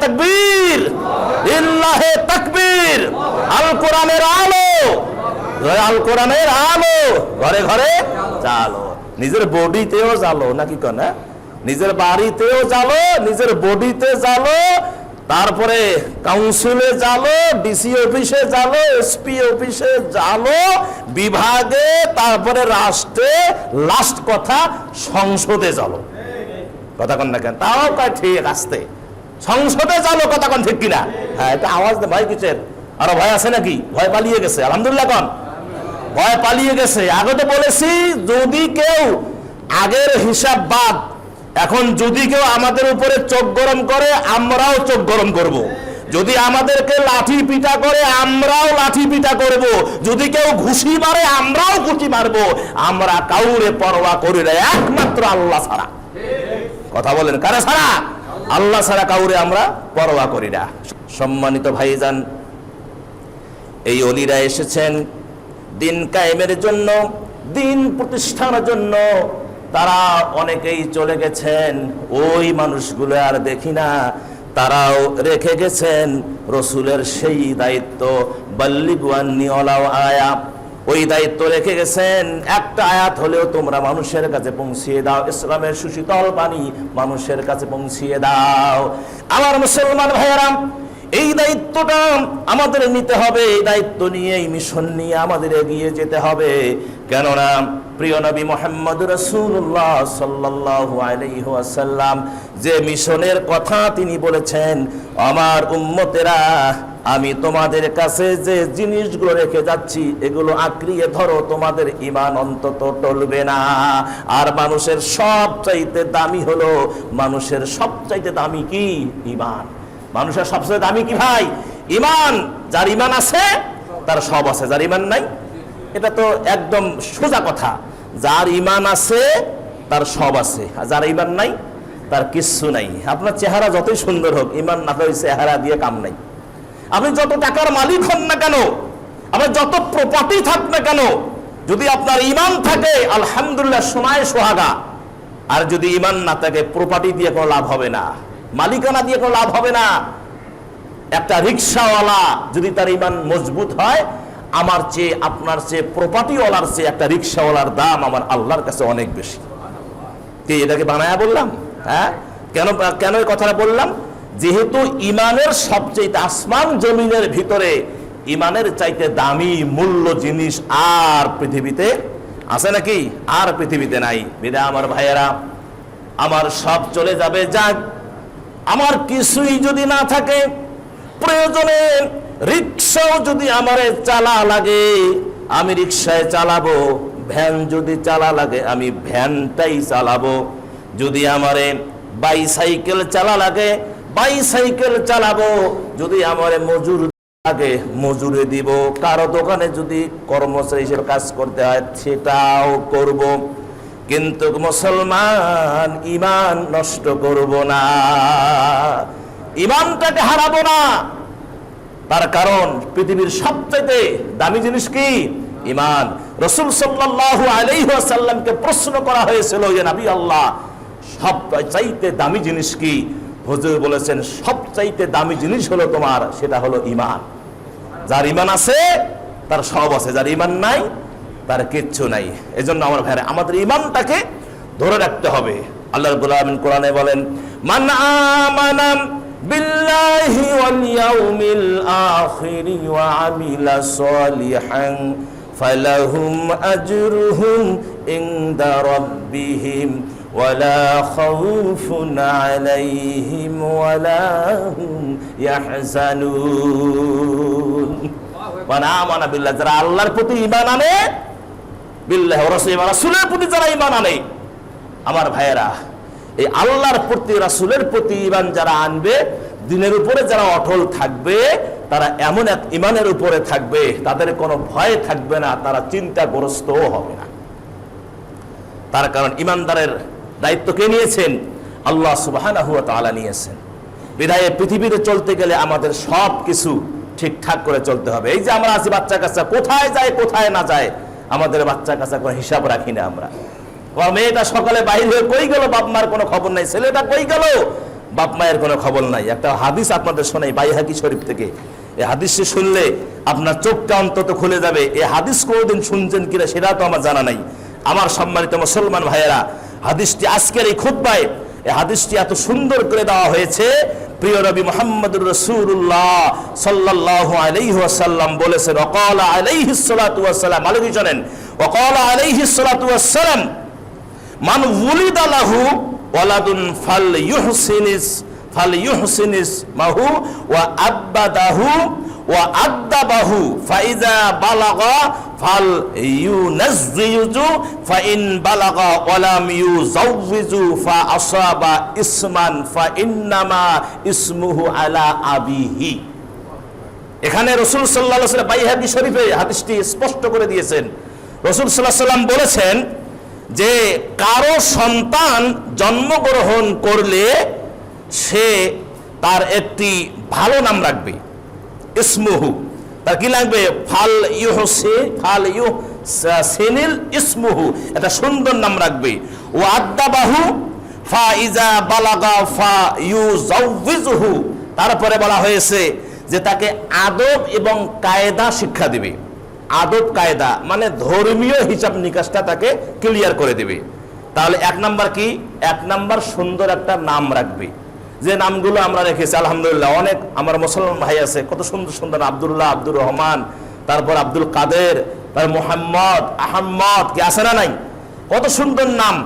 তাকবীর, লিল্লাহে তাকবীর। আল কোরআনের আলো, আল কোরআনের আলো ঘরে ঘরে জ্বালো। নিজের বডিতেও জ্বালো, নাকি কেন? নিজের বাড়িতেও জ্বালো, নিজের বডিতে জ্বালো, তারপরে কাউন্সিলে জ্বালো, ডিসি অফিসে জ্বালো, এসপি অফিসে জ্বালো, বিভাগে, তারপরে রাষ্ট্রে, লাস্ট কথা সংসদে জ্বালো। কথা কন না কেন? তাও কয় ঠিক আসতে সংসদে জ্বালো। কথা কন ঠিক কিনা? হ্যাঁ, এটা আওয়াজ দে ভাই কিসের? আরো ভয় আছে নাকি? ভয় পালিয়ে গেছে, আলহামদুলিল্লাহ কন। ভয় পালিয়ে গেছে। আগে তো বলেছি, যদি কেউ আগের হিসাব বাদ, এখন যদি কেউ আমাদের উপরে চোখ গরম করে, আমরাও চোখ গরম করব। যদি আমাদেরকে লাঠি পিটা করে, আমরাও লাঠি পিটা করব। যদি কেউ ঘুষি মারে, আমরাও ঘুষি মারবো। আমরা কাউরে পরোয়া করি না, একমাত্র আল্লাহ ছাড়া। কথা বলেন, কারা ছাড়া? আল্লাহ ছাড়া কাউরে আমরা পরোয়া করি না। সম্মানিত ভাইজান, এই ওলিরা এসেছেন দিন কায়েমের জন্য, দিন প্রতিষ্ঠার জন্য। তারা অনেকেই চলে গেছেন, ওই মানুষগুলো আর দেখি না। তারাও রেখে গেছেন রসুলের সেই দায়িত্ব, বাল্লিগু আন্নী ওয়ালাউ আয়া। ওই দায়িত্ব রেখে গেছেন, একটা আয়াত হলেও তোমরা মানুষের কাছে পৌঁছিয়ে দাও, ইসলামের সুশীতল বাণী মানুষের কাছে পৌঁছিয়ে দাও। আমার মুসলমান ভাইয়েরা, এই দায়িত্বটা আমাদের নিতে হবে। এই দায়িত্ব নিয়ে, এই মিশন নিয়ে আমাদের এগিয়ে যেতে হবে। কেননা প্রিয় নবী মুহাম্মদ রাসূলুল্লাহ সাল্লাল্লাহু আলাইহি ওয়াসাল্লাম যে মিশনের কথা তিনি বলেছেন, আমার উম্মতেরা, আমি তোমাদের কাছে যে জিনিসগুলো রেখে যাচ্ছি, এগুলো আঁকড়িয়ে ধরো, তোমাদের ঈমান অন্তত টলবে না। আর মানুষের সবচাইতে দামি হলো, মানুষের সবচাইতে দামি কি? ঈমান। মানুষের সবচেয়ে দামি কি ভাই? ঈমান। যার ঈমান আছে তার সব আছে, যার ঈমান নাই, এটা তো একদম সোজা কথা। যার ঈমান আছে তার সব আছে, আর যার ঈমান নাই তার কিচ্ছু নাই। আপনার চেহারা যতই সুন্দর হোক, ঈমান না থাকলে চেহারা দিয়ে কাম নাই। আপনি যত টাকার মালিক হন না কেন, আপনার যত প্রপার্টি থাক না কেন, যদি আপনার ঈমান থাকে, আলহামদুলিল্লাহ, সোনায় সোহাগা। আর যদি ঈমান না থাকে, প্রপার্টি দিয়ে কোনো লাভ হবে না, মালিকানা দিয়ে কোনো লাভ হবে না। একটা রিক্সাওয়ালা যদি তার ঈমান মজবুত হয়, আমার চেয়ে, আপনার চেয়ে, প্রপার্টিওয়ালার চেয়ে একটা রিক্সাওয়ালার দাম আমার আল্লাহর কাছে অনেক বেশি। এটাকে বানায়া বললাম? হ্যাঁ, কেন কেন এই কথাটা বললাম? যেহেতু ঈমানের সবচেয়ে, আসমান জমিনের ভিতরে ঈমানের চাইতে দামি মূল্য জিনিস আর পৃথিবীতে আছে নাকি? আর পৃথিবীতে নাই। বিদায় আমার ভাইয়েরা, আমার সব চলে যাবে, যাক, আমার কিছুই যদি না থাকে, প্রয়োজনে রিক্সাও যদি আমারে চালা লাগে, আমি রিক্সায় চালাবো। ভ্যান যদি চালা লাগে, আমি ভ্যানটাই চালাবো। যদি আমারে বাইসাইকেল চালা লাগে, বাইসাইকেল চালাবো। যদি আমারে মজুর লাগে, মজুরে দিব। কারো দোকানে যদি কর্মচারী হিসেবে কাজ করতে হয়, সেটাও করব। কিন্তু মুসলমান, ঈমান নষ্ট করব না, ঈমানটাকে হারাবো না। তার কারণ পৃথিবীর সবচেয়ে দামি জিনিস কি? ঈমান। রাসূল সাল্লাল্লাহু আলাইহি ওয়াসাল্লামকে প্রশ্ন করা হয়েছিল, ইয়া নবী আল্লাহ, সবচাইতে দামি জিনিস কি? হুজুর বলেছেন, সবচাইতে দামি জিনিস হলো তোমার, সেটা হলো ঈমান। যার ঈমান আছে তার সব আছে, যার ঈমান নাই তার কিচ্ছু নাই। এজন্য আমার ভাইরা, আমাদের ঈমানটাকে ধরে রাখতে হবে। আল্লাহ রাব্বুল আলামিন কোরআনে বলেন, মান আমানা বিল্লাহি ওয়াল ইয়াউমিল আখির ওয়া আমিলা সলিহান ফালাহুম আজরুহুম ইনদা রাব্বিহিম ওয়ালা খাউফুন আলাইহিম ওয়ালা হুম ইয়াহজানুন। মান আমানা বিল্লাহ, যারা আল্লাহর প্রতি ঈমান আনে, বিল্লাহি ওয়া রাসূলের প্রতি যারা ঈমান আনে, আমার ভাইয়েরা, এই আল্লাহর প্রতি, রাসূলের প্রতি ঈমান যারা আনবে, দিনের উপরে যারা অটল থাকবে, তারা এমন এক ঈমানের উপরে থাকবে, তাদের কোনো ভয় থাকবে না, তারা চিন্তাগ্রস্তও হবে না। তার কারণ ঈমানদারের দায়িত্ব কে নিয়েছেন? আল্লাহ সুবহানাহু ওয়া তাআলা নিয়েছেন। বিধায় পৃথিবীতে চলতে গেলে আমাদের সব কিছু ঠিকঠাক করে চলতে হবে। এই যে আমরা আছি, বাচ্চা কাচ্চা কোথায় যায় কোথায় না যায়, আমাদের বাচ্চা কাচ্চা কোনো হিসাব রাখি না আমরা। মেয়েটা সকালে বাইরে হয়ে কই গেল, বাপ মার কোনো খবর নাই। ছেলেটা কই গেল, বাপ মায়ের কোনো খবর নাই। একটা হাদিস আপনাদের শোনাই বাইহাকি শরীফ থেকে। এই হাদিসটি শুনলে আপনার চোখটা অন্তত খুলে যাবে। এই হাদিস কোনোদিন শুনছেন কিনা সেটা তো আমার জানা নাই। আমার সম্মানিত মুসলমান ভাইয়েরা, হাদিসটি আজকের এই খুতবায় এই হাদিসটি এত সুন্দর করে দেওয়া হয়েছে। প্রিয় নবী মুহাম্মদুর রাসূলুল্লাহ সাল্লাল্লাহু আলাইহি ওয়াসাল্লাম বলেছেন, ওয়াকালা আলাইহিস সালাতু ওয়াসসালাম, আলাইহি জানেন, ওয়াকালা আলাইহিস সালাতু ওয়াসসালাম, মান উলিদা লাহু ওয়ালাদুন ফালইউহসিনিস মাহু ওয়া আবাদাহু ওয়া আদাবাহু ফাইজা বালাগা ফালইউনাজ্জিজু ফাইন বালাগা ওয়ালাম ইউজাওযিজু ফাআসাবা ইসমান ফাইন্নামা ইসমুহু আলা আবিহি। এখানে রাসূল সাল্লাল্লাহু আলাইহি ওয়াসাল্লাম বাইহাকি শরীফে হাদিসটি স্পষ্ট করে দিয়েছেন। রাসূল সাল্লাল্লাহু আলাইহি ওয়াসাল্লাম বলেছেন যে কারো সন্তান জন্মগ্রহণ করলে সে তার একটি ভালো নাম রাখবে, ইসমুহু, তার কি লাগবে, ফালইউহসিনিল ইসমুহু, একটা সুন্দর নাম রাখবে। ও আদাবাহু ফাইজা বালাগা ফায়ুজাউযুহু, তারপরে বলা হয়েছে যে তাকে আদব এবং কায়দা শিক্ষা দিবে। আদব কায়দা মানে ধর্মীয় হিসাব নিকাশটা তাকে ক্লিয়ার করে দেবে। তাহলে এক নাম্বার কি, এক নাম্বার সুন্দর একটা নাম রাখবে। যে নামগুলো আমরা রেখেছি আলহামদুলিল্লাহ, অনেক আমার মুসলমান ভাই আছে কত সুন্দর সুন্দর, আব্দুল্লাহ, আব্দুর রহমান, তারপর আব্দুল কাদের, তারপর মোহাম্মদ, আহম্মদ, কি আছে না নাই, কত সুন্দর নাম।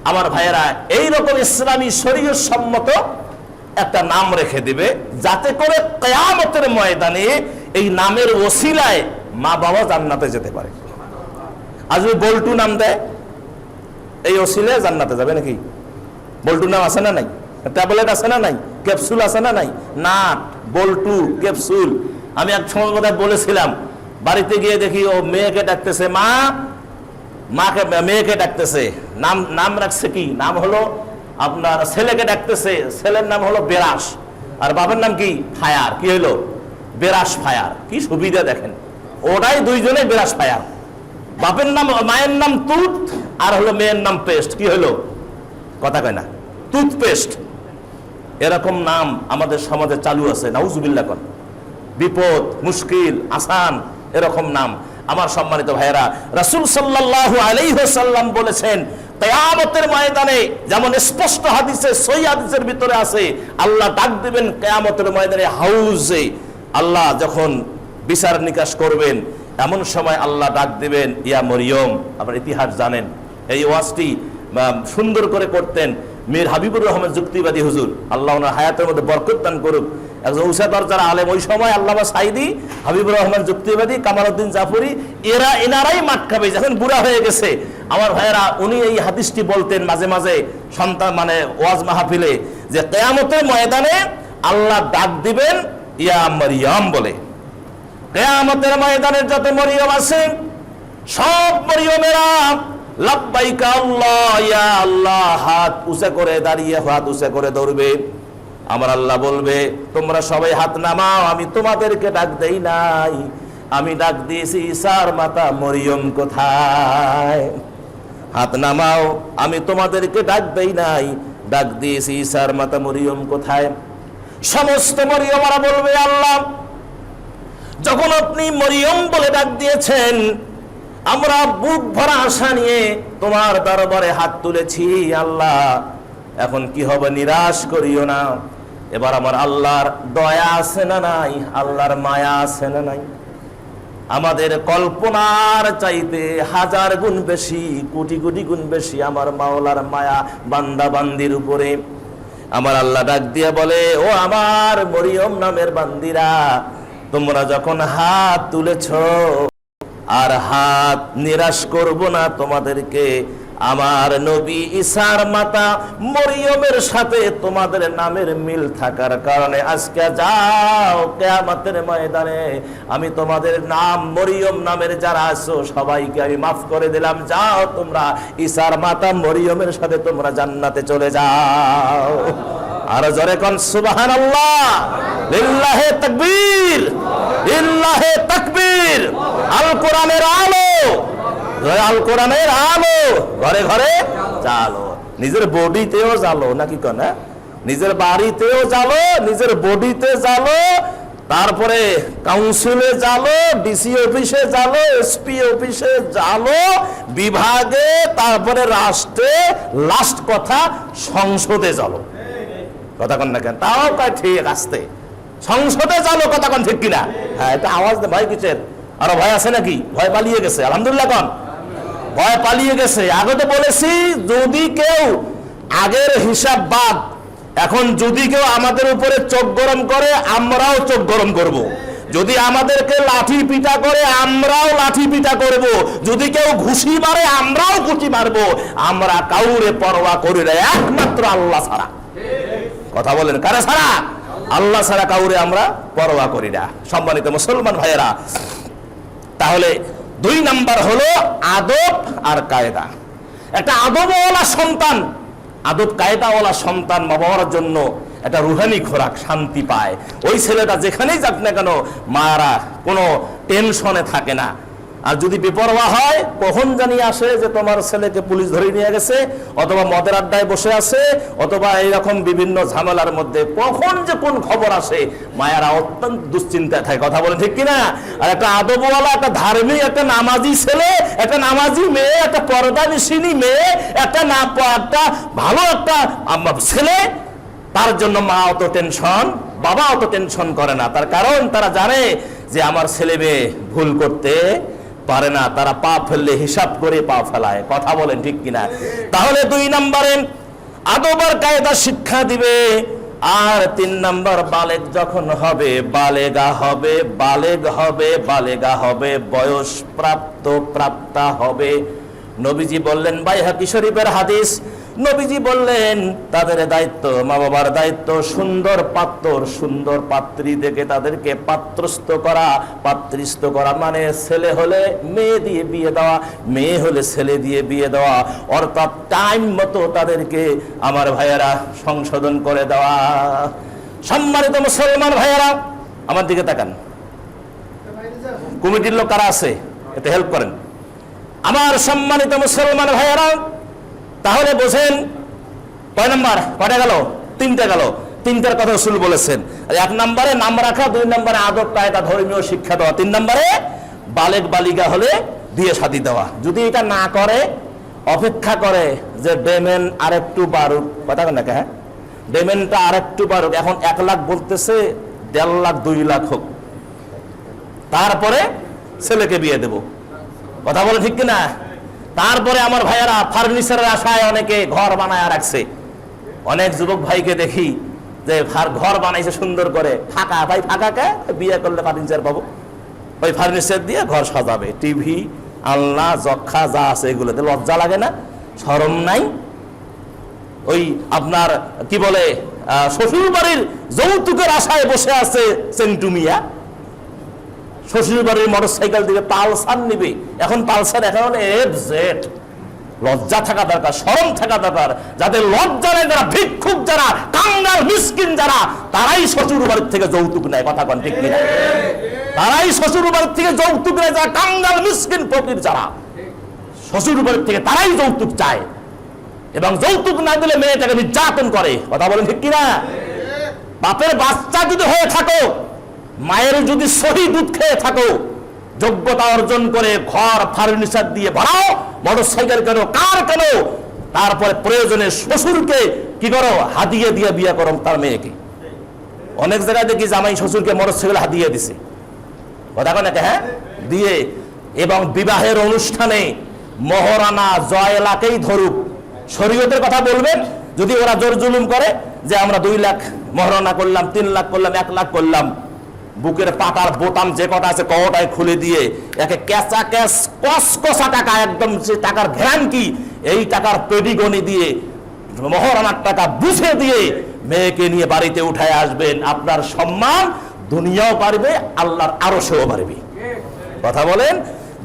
আমার ভাইয়েরা এইরকম ইসলামী শরীয়ত সম্মত একটা নাম রেখে দিবে, যাতে করে কিয়ামতের ময়দানে এই নামের ওসিলায় মা বাবা জান্নাতে যেতে পারে। আজ যদি বল্টু নাম দেয়, এই ওসিলায় জান্নাতে যাবে নাকি? বল্টু নাম আছে না নাই? ট্যাবলেট আছে না নাই? ক্যাপসুল আছে না নাই? নাট, বল্টু, ক্যাপসুল। আমি এক সময় কথা বলেছিলাম, বাড়িতে গিয়ে দেখি ও মেয়েকে ডাকতেছে, মাকে মেয়েকে ডাকতেছে, নাম রাখছে কি, নাম হলো আপনার, ছেলেকে ডাকতেছে, ছেলের নাম হলো বেরাস, আর বাবার নাম কি, ফায়ার। কি হলো? বেরাস ফায়ার। কি সুবিধা দেখেন, ওটাই দুইজনে বেরাস ফায়ার। বাপের নাম, মায়ের নাম তুত, আর হলো মেয়ের নাম পেস্ট। কি হলো? কথা কয় না, টুথপেস্ট। এরকম নাম আমাদের সমাজে চালু আছে, নাউজুবিল্লাহ। কর বিপদ, মুশকিল, আসান, এরকম নাম। আমার সম্মানিত ভাইয়েরা, রাসূল সাল্লাল্লাহু আলাইহি ওয়াসাল্লাম বলেছেন, কিয়ামতের ময়দানে, যেমন স্পষ্ট হাদিসে, সহিহ হাদিসের ভিতরে আছে, আল্লাহ ডাক দিবেন কিয়ামতের ময়দানে হাউজে। আল্লাহ যখন বিচার নিকাশ করবেন, এমন সময় আল্লাহ ডাক দিবেন, ইয়া মরিয়ম। আপনার ইতিহাস জানেন, এই ওয়াজটি সুন্দর করে করতেন মীর হাবিবুর রহমান যুক্তিবাদী হুজুর, আল্লাহ ওনার হায়াতের মধ্যে বরকত দান করুক। একজন উসা দরজার আলেম ওই সময়, আল্লামা সাইদি, হাবিবুর রহমান যুক্তিবাদী, কামালউদ্দিন জাফরি, এনারাই মাঠ খাবে যখন বুড়া হয়ে গেছে। আমার ভাইয়েরা, উনি এই হাদিসটি বলতেন মাঝে মাঝে সন্তান মানে ওয়াজ মাহফিলে, যে কিয়ামতের ময়দানে আল্লাহ ডাক দিবেন ইয়া মরিয়ম বলে। কিয়ামতের ময়দানের যত মরিয়ম আছে, সব মরিয়মেরা লাব্বাইকা আল্লাহ ইয়া আল্লাহ হাত উঁচা করে দাঁড়িয়ে, হাত উঁচা করে দৌড়বে। আমার আল্লাহ বলবে, তোমরা সবাই হাত নামাও, আমি তোমাদেরকে ডাক দেই নাই, আমি ডাক দিয়েছি ঈসার মাতা মরিয়ম কোথায়। হাত নামাও, আমি তোমাদেরকে ডাক দেই নাই, ডাক দিয়েছি ঈসার মাতা মরিয়ম কোথায়। সমস্ত মরিয়মরা বলবে, আল্লাহ যখন আপনি মরিয়ম বলে ডাক দিয়েছেন, আমরা বুক ভরা আশা নিয়ে তোমার দরবারে হাত তুলেছি, আল্লাহ এখন কি হবে, নিরাশ করিও না। এবার আমার আল্লাহর দয়া আছে না নাই, আল্লাহর মায়া আছে না নাই? আমাদের কল্পনার চাইতে হাজার গুণ বেশি, কোটি কোটি গুণ বেশি আমার মাওলার মায়া বান্দা বান্দির উপরে। আমার আল্লাহ ডাক দিয়ে বলে, ও আমার মরিয়ম নামের বান্দিরা, তোমরা যখন হাত তুলেছ, আর হাত নিরাশ করব না তোমাদেরকে। আমার নবী ঈসার মাতা মরিয়মের সাথে তোমাদের নামের মিল থাকার কারণে আজকে যাও কিয়ামতের ময়দানে, আমি তোমাদের নাম মরিয়ম নামের যারা আছো সবাইকে আমি মাফ করে দিলাম। যাও তোমরা ঈসার মাতা মরিয়মের সাথে তোমরা জান্নাতে চলে যাও। আর জোরে কোন সুবহানাল্লাহ, লিল্লাহি তাকবীর, লিল্লাহি তাকবীর। আল কোরআনের আলো, আল কোরআনের আলো ঘরে ঘরে চালো, নিজের বডিতেও জ্বালো, নাকি কোন নিজের বাড়িতেও জ্বালো, নিজের বডিতে জ্বালো, তারপরে কাউন্সিলে জ্বালো, ডিসি অফিসে জ্বালো, এসপি অফিসে জ্বালো, বিভাগে, তারপরে রাষ্ট্রে, লাস্ট কথা সংসদে জ্বালো। কথা কন না কেন? তাও কয় ঠিক আসতে সংসদে জ্বালো। কথা কন ঠিক কিনা? হ্যাঁ, এটা আওয়াজ দে ভাই কিসের? আরো ভয় আছে নাকি? ভয় পালিয়ে গেছে? আলহামদুলিল্লাহ কন, ভয় পালিয়ে গেছে। আগে তো বলেছি যদি কেউ আগের হিসাব বাদ, এখন যদি কেউ আমাদের উপরে চোখ গরম করে আমরাও চোখ গরম করব। যদি আমাদেরকে লাঠি পিটা করে আমরাও লাঠি পিটা করব। যদি কেউ ঘুষি মারে আমরাও ঘুষি মারবো। আমরা কাউরে পরোয়া করি না, একমাত্র আল্লাহ ছাড়া। কথা বলেন, কারা ছাড়া? আল্লাহ ছাড়া কাউরে আমরা পরোয়া করি না। সম্মানিত মুসলমান ভাইয়েরা, তাহলে 2 নাম্বার হলো আদব আর কায়দা। একটা আদবওয়ালা সন্তান, আদব কায়দাওয়ালা সন্তান মা বাবার জন্য একটা রুহানি খোরাক, শান্তি পায়। ওই ছেলেটা যেখানেই যাক না কেন মারা কোনো টেনশনে থাকে না। আর যদি বেপরোয়া হয়, কখন জানি আসে যে তোমার ছেলেকে পুলিশ ধরে নিয়ে গেছে, অথবা মদের আড্ডায় বসে আছে, অথবা এইরকম বিভিন্ন ঝামেলার মধ্যে কখন যে কোন খবর আসে, মায়েরা অত্যন্ত দুশ্চিন্তায় থাকে। কথা বলে ঠিক কিনা? আর একটা আদবওয়ালা, একটা ধার্মিক, একটা নামাজি ছেলে, একটা নামাজি মেয়ে, একটা পর্দানিশিনী মেয়ে, একটা ভালো একটা ছেলে, তার জন্য মা অত টেনশন, বাবা অত টেনশন করে না। তার কারণ তারা জানে যে আমার ছেলে মেয়ে ভুল করতে পারে না, তারা পা ফেললে হিসাব করে পা ফেলায়। কথা বলেন ঠিক কিনা? তাহলে 2 নম্বরে আদব আর কায়দা শিক্ষা দিবে। আর 3 নম্বর, বালেগ যখন হবে, বালেগা হবে, বালেগা হবে, বয়স প্রাপ্তা হবে। নবীজি বললেন, বাইহাকি শরীফের হাদিস, নবীজি বললেন তাদের দায়িত্ব, মা বাবার দায়িত্ব সুন্দর পাত্র, সুন্দর পাত্রী দেখে তাদেরকে পাত্রস্থ করা মানে ছেলে হলে মেয়ে দিয়ে বিয়ে দেওয়া, মেয়ে হলে ছেলে দিয়ে বিয়ে দেওয়া, অর্থাৎ টাইম মতো তাদেরকে আমার ভাইয়েরা সংশোধন করে দেওয়া। সম্মানিত মুসলমান ভাইয়েরা, আমার দিকে তাকান। কমিটির লোক কারা আছে এতে হেল্প করেন। আমার সম্মানিত মুসলমান ভাইয়েরা, তাহলে বোঝেন কয় নাম্বার? কয়টা গেল? 3টা গেল। 3টার কথা রাসূল বলেছেন। 1 নম্বরে নাম রাখা, 2 নম্বরে আদব কায়দা ধর্মীয় শিক্ষা দেওয়া, 3 নম্বরে বালেগ বালিকা হলে বিয়ে শাদী দেওয়া। যদি এটা না করে, অপেক্ষা করে যে ডেমেন আরেকটু বাড়ুক, কথা কেন? হ্যাঁ, ডেমেনটা আরেকটু বাড়ুক, এখন 1 লাখ বলতেছে, 1.5 লাখ 2 লাখ হোক, তারপরে ছেলেকে বিয়ে দেব। কথা বলে ঠিক কিনা? তারপরে আমার ভাইয়ারা ফার্নিচারের আশায় অনেকে ঘর বানায় রাখছে। অনেক যুবক ভাইকে দেখি যে ঘর বানাইছে সুন্দর করে, ফাঁকা। ভাই ফাঁকাকে বিয়ে করলে ফার্নিচার পাবো, ওই ফার্নিচার দিয়ে ঘর সাজাবে, টিভি, আলনা, যক্ষা যা আছে এগুলোতে। লজ্জা লাগে না? শরম নাই? ওই আপনার কি বলে, শ্বশুর বাড়ির যৌতুকের আশায় বসে আছে সেন্টুমিয়া। শ্বশুর বাড়ির মোটরসাইকেল দিকে পালসার নিবে, এখন পালসার, এখন FZ। লজ্জা থাকা দরকার, শরম থাকা দরকার। যাদের লজ্জা নেই, যারা ভিক্ষুক, যারা কাঙ্গাল মিসকিন, যারা তারাই শ্বশুর বাড়ির থেকে যৌতুক নেয়। কথা কন ঠিক কিনা? তারাই শ্বশুর বাড়ির থেকে যৌতুক নেয়, যারা কাঙ্গাল মিসকিন ফকির, যারা শ্বশুর বাড়ির থেকে তারাই যৌতুক চায়, এবং যৌতুক না দিলে মেয়েটাকে নির্যাতন করে। কথা বলেন ঠিক কিনা? বাপের বাচ্চা যদি হয়ে থাকো, মায়ের যদি সহি দুধ খেয়ে থাকো, যোগ্যতা অর্জন করে ঘর ফার্নিচার দিয়ে ভরাও, মোটরসাইকেল কেন, কার কেন, তারপরে প্রয়োজনে শ্বশুরকে কি করো, হাদিয়ে দিয়ে বিয়ে করো তার মেয়েকে। অনেক জায়গায় দেখি জামাই শ্বশুরকে মোটরসাইকেল হাদিয়ে দিছে। কথা কেন? হ্যাঁ, দিয়ে। এবং বিবাহের অনুষ্ঠানে মহারানা জয়লাকেই ধরুক, শরীয়তের কথা বলবেন। যদি ওরা জোর জুলুম করে যে আমরা 2 লাখ মহারানা করলাম, 3 লাখ করলাম, 1 লাখ করলাম, বুকের পাটার বোতাম যে কটা আছে কটায় খুলে দিয়ে একে ক্যাঁচা ক্যাশ কসকসা টাকা, একদম সে টাকার ঘ্রাণ কি, এই টাকার পেডিগনি দিয়ে মহারানার টাকা বুঝে দিয়ে মেয়েকে নিয়ে বাড়িতে উঠায় আসবেন। আপনার সম্মান দুনিয়াও পারবে, আল্লাহর আরশেও পারবে। কথা বলেন।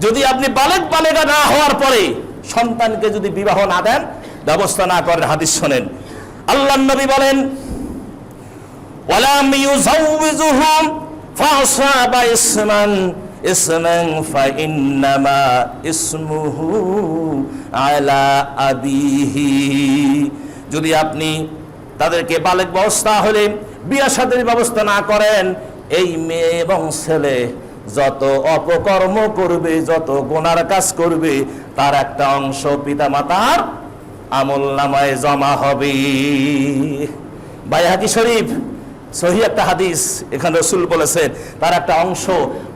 যদি আপনি বালেগা না হওয়ার পরে সন্তানকে যদি বিবাহ না দেন, ব্যবস্থা না করেন, হাদিস শোনেন। আল্লাহর নবী বলেন, ওয়ালাম ইউযাউযুহুম ফাসাবা ইসমান ফাইন্নামা ইসমুহু আলা আবিহি। যদি আপনি তাদেরকে বালেগ ব্যবস্থা হলে বিয়া শাদীর ব্যবস্থা না করেন, এই মেয়ে এবং ছেলে যত অপকর্ম করবে, যত গুনার কাজ করবে, তার একটা অংশ পিতামাতার আমলনামায় জমা হবে। বাইহাকি শরীফ সহি একটা হাদিস, এখানে রাসূল বলেছেন তার একটা অংশ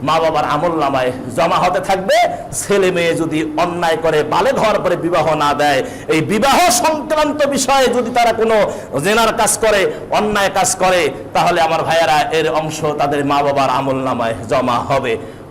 মা বাবার আমলনামায় জমা হতে থাকবে। ছেলে মেয়ে যদি অন্যায় করে, বালেগ হওয়ার পরে বিবাহ না দেয়, এই বিবাহ সংক্রান্ত বিষয়ে যদি তারা কোনো জেনার কাজ করে, অন্যায় কাজ করে, তাহলে আমার ভাইয়েরা এর অংশ তাদের মা বাবার আমলনামায় জমা হবে।